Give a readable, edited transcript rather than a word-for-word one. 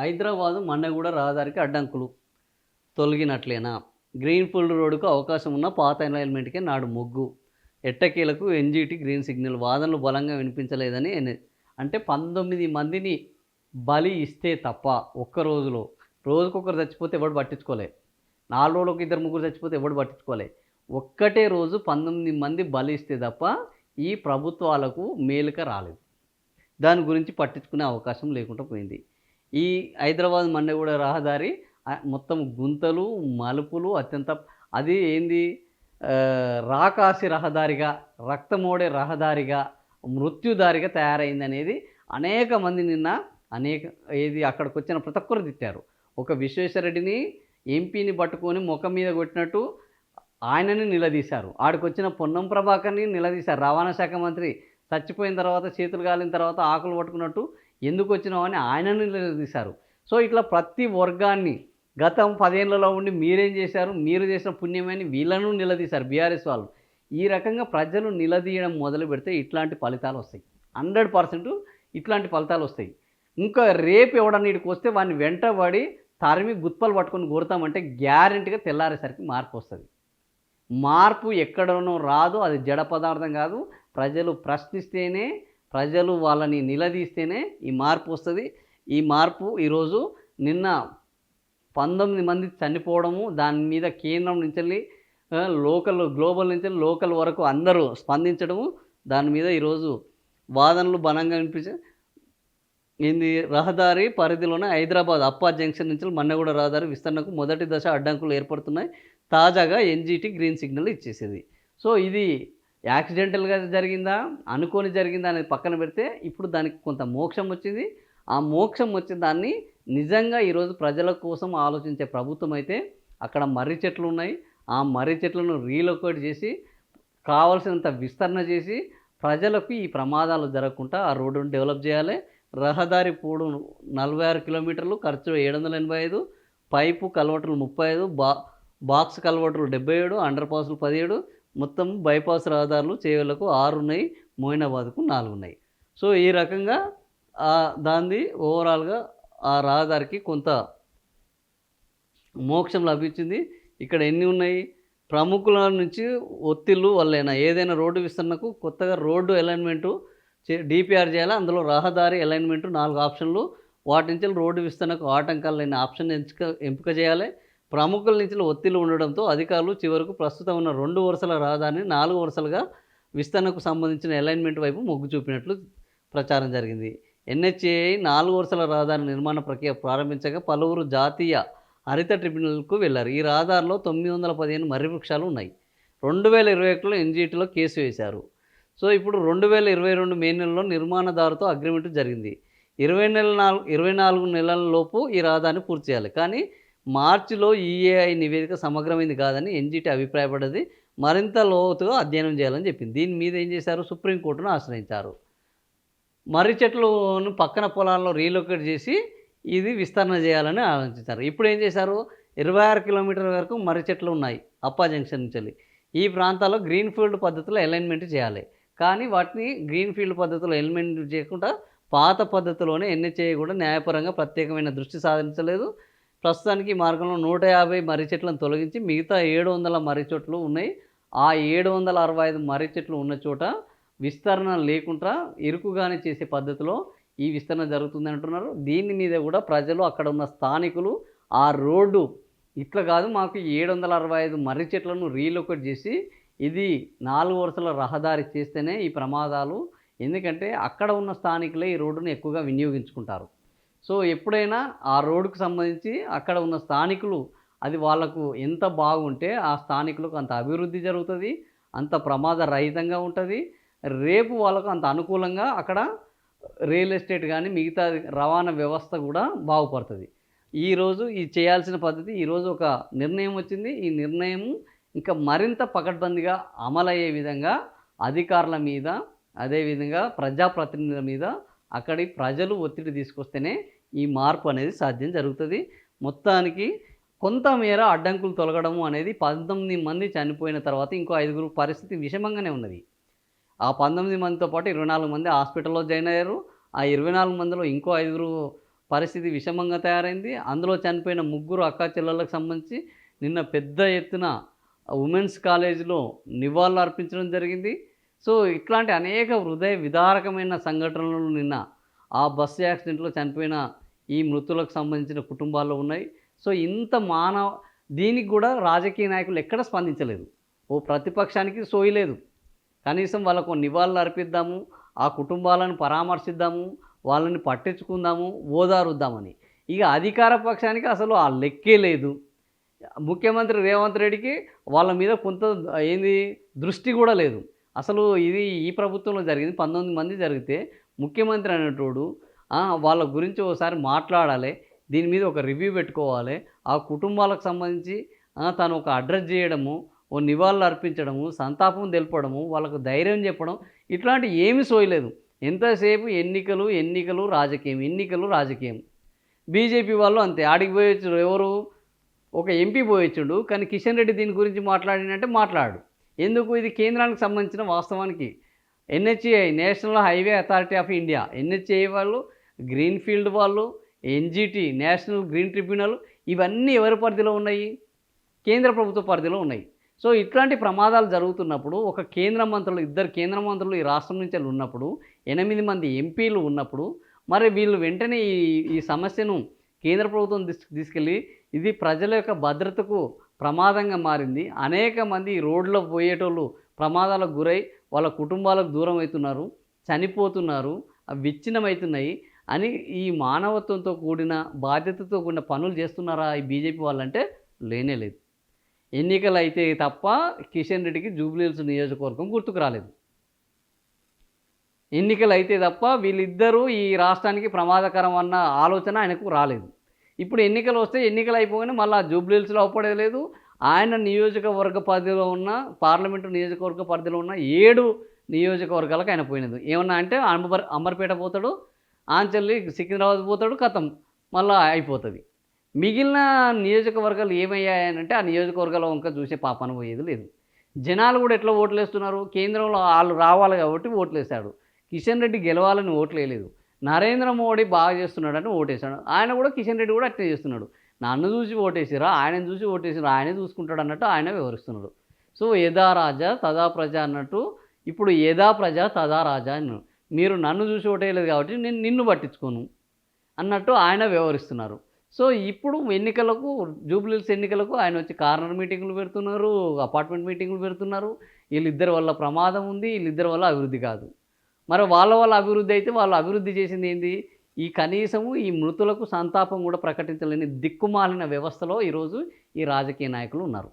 హైదరాబాదు మన్నెగూడ రహదారికి అడ్డంకులు తొలగినట్లేనా? గ్రీన్‌ఫీల్డ్ రోడ్డుకు అవకాశం ఉన్న పాత అలైన్‌మెంట్‌కే నాడు మొగ్గు. ఎట్టకేలకు ఎన్‌జీటీ గ్రీన్ సిగ్నల్ వాదనలు బలంగా వినిపించలేదని అంటే 19 మందిని బలి ఇస్తే తప్ప ఒక్క రోజులో, రోజుకొకరు చచ్చిపోతే ఎవడు పట్టించుకోలే. 4 రోజులకు ఇద్దరు ముగ్గురు చచ్చిపోతే ఎవడు పట్టించుకోలే. ఒక్కటే రోజు 19 మంది బలి ఇస్తే తప్ప ఈ ప్రభుత్వాలకు మేలుక రాలేదు. దాని గురించి పట్టించుకునే అవకాశం లేకుండా పోయింది. ఈ హైదరాబాద్ మన్నెగూడ రహదారి మొత్తం గుంతలు, మలుపులు అది ఏంది రాకాసి రహదారిగా, రక్తమోడే రహదారిగా, మృత్యుదారిగా తయారైందనేది అనేక మంది నిన్న అక్కడికొచ్చిన ప్రతి ఒక్కరు తిట్టారు. ఒక విశ్వేశ్వరరెడ్డిని ఎంపీని పట్టుకొని మొఖం మీద కొట్టినట్టు ఆయనని నిలదీశారు. ఆడికొచ్చిన పొన్నం ప్రభాకర్‌ని నిలదీశారు. రవాణా శాఖ మంత్రి చచ్చిపోయిన తర్వాత, చేతులు కాలిన తర్వాత ఆకులు పట్టుకున్నట్టు ఎందుకొచ్చినావని ఆయనని నిలదీశారు. సో, ఇట్లా ప్రతి వర్గాన్ని గతం 10 ఏళ్లలో ఉండి మీరేం చేశారు, మీరు చేసిన పుణ్యమని వీళ్ళను నిలదీశారు బీఆర్ఎస్ వాళ్ళు. ఈ రకంగా ప్రజలు నిలదీయడం మొదలుపెడితే ఇట్లాంటి ఫలితాలు వస్తాయి. 100% ఇట్లాంటి ఫలితాలు వస్తాయి. ఇంకా రేపు ఎవడన్నా ఈడికొస్తే వాడిని వెంటబడి తరిమి గుత్పలు పట్టుకొని కొడతామంటే గ్యారెంటీగా తెల్లారేసరికి మార్పు వస్తుంది. మార్పు ఎక్కడనో రాదు. అది జడ పదార్థం కాదు. ప్రజలు ప్రశ్నిస్తేనే, ప్రజలు వాళ్ళని నిలదీస్తేనే ఈ మార్పు వస్తుంది. ఈ మార్పు ఈరోజు నిన్న 19 మంది చనిపోవడము, దాని మీద కేంద్రం నుంచి గ్లోబల్ నుంచి లోకల్ వరకు అందరూ స్పందించడము, దాని మీద ఈరోజు వాదనలు బలంగా రహదారి పరిధిలోనే హైదరాబాద్ అప్పా జంక్షన్ నుంచి మన్నెగూడ రహదారి విస్తరణకు మొదటి దశ అడ్డంకులు ఏర్పడుతున్నాయి. తాజాగా ఎన్‌జీటీ గ్రీన్ సిగ్నల్ ఇచ్చేసేది. సో, ఇది యాక్సిడెంటల్‌గా జరిగిందా, అనుకోని జరిగిందా అనేది పక్కన పెడితే ఇప్పుడు దానికి కొంత మోక్షం వచ్చింది. ఆ మోక్షం వచ్చిన దాన్ని నిజంగా ఈరోజు ప్రజల కోసం ఆలోచించే ప్రభుత్వం అయితే అక్కడ మర్రి చెట్లు ఉన్నాయి. ఆ మర్రి చెట్లను రీలొకేట్ చేసి కావాల్సినంత విస్తరణ చేసి ప్రజలకు ఈ ప్రమాదాలు జరగకుండా ఆ రోడ్డును డెవలప్ చేయాలి. రహదారి పొడవు 46 కిలోమీటర్లు, ఖర్చు 785, పైపు కల్వర్టులు 35, బాక్స్ కల్వర్టులు 77, అండర్ పాస్లు 17, మొత్తం బైపాస్ రహదారులు చేవెళ్లకు 6 ఉన్నాయి, మోయినాబాద్కు 4 ఉన్నాయి. సో, ఈ రకంగా దానిది ఓవరాల్గా ఆ రహదారికి కొంత మోక్షం లభించింది. ఇక్కడ ఎన్ని ఉన్నాయి? ప్రముఖుల నుంచి ఒత్తిళ్ళు వల్లేనా ఏదైనా రోడ్డు విస్తరణకు కొత్తగా రోడ్డు అలైన్మెంటు డిపిఆర్ చేయాలి. అందులో రహదారి అలైన్మెంటు 4 ఆప్షన్లు, వాటి నుంచి రోడ్డు విస్తరణకు ఆటంకాలు లేని ఆప్షన్ ఎంపిక చేయాలి. ప్రముఖుల నుంచి ఒత్తిళ్లు ఉండడంతో అధికారులు చివరకు ప్రస్తుతం ఉన్న 2 వరుసల రహదారిని 4 వరుసలుగా విస్తరణకు సంబంధించిన అలైన్మెంట్ వైపు మొగ్గు చూపినట్లు ప్రచారం జరిగింది. ఎన్హెచ్ఏఐ 4 వరుసల రహదారి నిర్మాణ ప్రక్రియ ప్రారంభించగా పలువురు జాతీయ హరిత ట్రిబ్యునల్కు వెళ్లారు. ఈ రహదారిలో 915 మర్రి వృక్షాలు ఉన్నాయి. 2021లో ఎన్‌జీటీలో కేసు వేశారు. సో, ఇప్పుడు 2022 మే నెలలో నిర్మాణదారుతో అగ్రిమెంట్ జరిగింది. 24 నెలల లోపు ఈ రహదారిని పూర్తి చేయాలి. కానీ మార్చిలో ఈఏఐ నివేదిక సమగ్రమైంది కాదని ఎన్‌జీటీ అభిప్రాయపడ్డది. మరింత లోతుగా అధ్యయనం చేయాలని చెప్పింది. దీని మీద ఏం చేశారు? సుప్రీంకోర్టును ఆశ్రయించారు. మర్రి చెట్లను పక్కన పొలాల్లో రీలొకేట్ చేసి ఇది విస్తరణ చేయాలని ఆలోచించారు. ఇప్పుడు ఏం చేశారు? 26 కిలోమీటర్ల వరకు మర్రి చెట్లు ఉన్నాయి అప్పా జంక్షన్ నుంచి. ఈ ప్రాంతాల్లో గ్రీన్‌ఫీల్డ్ పద్ధతిలో అలైన్మెంట్ చేయాలి. కానీ వాటిని గ్రీన్‌ఫీల్డ్ పద్ధతిలో అలైన్మెంట్ చేయకుండా పాత పద్ధతిలోనే ఎన్హెచ్ఏఐ కూడా న్యాయపరంగా ప్రత్యేకమైన దృష్టి సాధించలేదు. ప్రస్తుతానికి ఈ మార్గంలో 150 మర్రి చెట్లను తొలగించి మిగతా 700 మర్రి చెట్లు ఉన్నాయి. ఆ 765 మర్రి చెట్లు ఉన్న చోట విస్తరణ లేకుండా ఇరుకుగానే చేసే పద్ధతిలో ఈ విస్తరణ జరుగుతుంది అంటున్నారు. దీని మీద కూడా ప్రజలు, అక్కడ ఉన్న స్థానికులు ఆ రోడ్డు ఇట్లా కాదు, మాకు 765 మర్రి చెట్లను రీలొకేట్ చేసి ఇది 4 వరుసల రహదారి చేస్తేనే ఈ ప్రమాదాలు, ఎందుకంటే అక్కడ ఉన్న స్థానికులే ఈ రోడ్డును ఎక్కువగా వినియోగించుకుంటారు. సో, ఎప్పుడైనా ఆ రోడ్డుకు సంబంధించి అక్కడ ఉన్న స్థానికులు అది వాళ్ళకు ఎంత బాగుంటే ఆ స్థానికులకు అంత అభివృద్ధి జరుగుతుంది, అంత ప్రమాద రహితంగా ఉంటుంది. రేపు వాళ్ళకు అంత అనుకూలంగా అక్కడ రియల్ ఎస్టేట్ కానీ మిగతా రవాణా వ్యవస్థ కూడా బాగుపడుతుంది. ఈరోజు ఈ చేయాల్సిన పద్ధతి ఈరోజు ఒక నిర్ణయం వచ్చింది. ఈ నిర్ణయం ఇంకా మరింత పకడ్బందీగా అమలయ్యే విధంగా అధికారుల మీద, అదేవిధంగా ప్రజాప్రతినిధుల మీద అక్కడి ప్రజలు ఒత్తిడి తీసుకొస్తేనే ఈ మార్పు అనేది సాధ్యం జరుగుతుంది. మొత్తానికి కొంతమేర అడ్డంకులు తొలగడము అనేది 19 మంది చనిపోయిన తర్వాత ఇంకో 5గురు పరిస్థితి విషమంగానే ఉన్నది. ఆ 19 మందితో పాటు 24 మంది హాస్పిటల్లో జాయిన్ అయ్యారు. ఆ 24 మందిలో ఇంకో 5గురు పరిస్థితి విషమంగా తయారైంది. అందులో చనిపోయిన ముగ్గురు అక్కా చెల్లెళ్ళకి సంబంధించి నిన్న పెద్ద ఎత్తున ఉమెన్స్ కాలేజీలో నివాళులు అర్పించడం జరిగింది. సో, ఇట్లాంటి అనేక హృదయ విదారకమైన సంఘటనలు నిన్న ఆ బస్సు యాక్సిడెంట్‌లో చనిపోయిన ఈ మృతులకు సంబంధించిన కుటుంబాల్లో ఉన్నాయి. సో, ఇంత దీనికి గూడా రాజకీయ నాయకులు ఎక్కడ స్పందించలేదు. ఓ ప్రతిపక్షానికి సోయి లేదు. కనీసం వాళ్ళకు నివాళులు అర్పిద్దాము, ఆ కుటుంబాలను పరామర్శిద్దాము, వాళ్ళని పట్టించుకుందాము, ఓదారుద్దామని. ఇక అధికార పక్షానికి అసలు ఆ లెక్కే లేదు. ముఖ్యమంత్రి రేవంత్ రెడ్డికి వాళ్ళ మీద కొంత దృష్టి కూడా లేదు. అసలు ఇది ఈ ప్రభుత్వంలో జరిగింది 19 మంది జరిగితే ముఖ్యమంత్రి అనేటోడు వాళ్ళ గురించి ఓసారి మాట్లాడాలి. దీని మీద ఒక రివ్యూ పెట్టుకోవాలి. ఆ కుటుంబాలకు సంబంధించి తను ఒక అడ్రస్ చేయడము, ఓ నివాళులు అర్పించడము, సంతాపం తెలపడము, వాళ్ళకు ధైర్యం చెప్పడం ఇట్లాంటి ఏమీ సోయలేదు. ఎంతసేపు ఎన్నికలు, ఎన్నికలు, రాజకీయం, ఎన్నికలు, రాజకీయం. బీజేపీ వాళ్ళు అంతే. ఆడికి పోయొచ్చారు ఎవరు, ఒక ఎంపీ పోయొచ్చుడు. కానీ కిషన్ రెడ్డి దీని గురించి మాట్లాడినంటే మాట్లాడు. ఎందుకు, ఇది కేంద్రానికి సంబంధించిన వాస్తవానికి NHAI national highway authority of India, NHAI వాళ్ళు, గ్రీన్ ఫీల్డ్ వాళ్ళు, ఎన్జిటి నేషనల్ గ్రీన్ ట్రిబ్యునల్, ఇవన్నీ ఎవరి పరిధిలో ఉన్నాయి? కేంద్ర ప్రభుత్వ పరిధిలో ఉన్నాయి. సో ఇట్లాంటి ప్రమాదాలు జరుగుతున్నప్పుడు ఒక కేంద్ర మంత్రులు, ఇద్దరు కేంద్ర మంత్రులు ఈ రాష్ట్రం నుంచి ఉన్నప్పుడు, 8 మంది ఎంపీలు ఉన్నప్పుడు, మరి వీళ్ళు వెంటనే ఈ సమస్యను కేంద్ర ప్రభుత్వం తీసుకెళ్ళి ఇది ప్రజల యొక్క భద్రతకు ప్రమాదంగా మారింది, అనేక మంది రోడ్లో పోయేటోళ్ళు ప్రమాదాలకు గురై వాళ్ళ కుటుంబాలకు దూరం అవుతున్నారు, చనిపోతున్నారు, అవి విచ్ఛిన్నమవుతున్నాయి అని ఈ మానవత్వంతో కూడిన బాధ్యతతో కూడిన పనులు చేస్తున్నారా ఈ బీజేపీ వాళ్ళంటే లేనే లేదు. ఎన్నికలు అయితే తప్ప కిషన్ రెడ్డికి జూబ్లీహిల్స్ నియోజకవర్గం గుర్తుకు రాలేదు. ఎన్నికలు అయితే తప్ప వీళ్ళిద్దరూ ఈ రాష్ట్రానికి ప్రమాదకరం అన్న ఆలోచన ఆయనకు రాలేదు. ఇప్పుడు ఎన్నికలు వస్తే ఎన్నికలు అయిపోగానే మళ్ళీ జూబ్లీహిల్స్లో అవపడేది లేదు. ఆయన నియోజకవర్గ పరిధిలో ఉన్న పార్లమెంటు నియోజకవర్గ పరిధిలో ఉన్న 7 నియోజకవర్గాలకు ఆయన పోయినది. ఏమన్నా అంటే అమర్పేట పోతాడు, ఆంచల్లి సికింద్రాబాద్ పోతాడు, ఖతం మళ్ళీ అయిపోతుంది. మిగిలిన నియోజకవర్గాలు ఏమయ్యాయనంటే ఆ నియోజకవర్గాల వంక చూసే పాపన పోయేది లేదు. జనాలు కూడా ఎట్లా ఓట్లేస్తున్నారు, కేంద్రంలో వాళ్ళు రావాలి కాబట్టి ఓట్లేశాడు. కిషన్ రెడ్డి గెలవాలని ఓట్లేదు. నరేంద్ర మోడీ బాగా చేస్తున్నాడని ఓటేశాడు. ఆయన కూడా కిషన్ రెడ్డి కూడా అట్లే చేస్తున్నాడు. నన్ను చూసి ఓటేసిరా, ఆయనను చూసి ఓటేసిరా, ఆయనే చూసుకుంటాడు అన్నట్టు ఆయన వివరిస్తున్నాడు. సో యథా రాజా తదా ప్రజ అన్నట్టు ఇప్పుడు యథా ప్రజ తదా రాజా అని, మీరు నన్ను చూసి ఓటేయలేదు కాబట్టి నేను నిన్ను పట్టించుకోను అన్నట్టు ఆయన వ్యవహరిస్తున్నారు. సో ఇప్పుడు ఎన్నికలకు, జూబ్లీహిల్స్ ఎన్నికలకు ఆయన వచ్చి కార్నర్ మీటింగులు పెడుతున్నారు, అపార్ట్మెంట్ మీటింగులు పెడుతున్నారు. వీళ్ళిద్దరి వల్ల ప్రమాదం ఉంది, వీళ్ళిద్దరి వల్ల అభివృద్ధి కాదు. మరి వాళ్ళ అభివృద్ధి అయితే వాళ్ళు అభివృద్ధి చేసింది ఏంది? ఈ కనీసము ఈ మృతులకు సంతాపం కూడా ప్రకటించలేని దిక్కుమాలిన వ్యవస్థలో ఈరోజు ఈ రాజకీయ నాయకులు ఉన్నారు.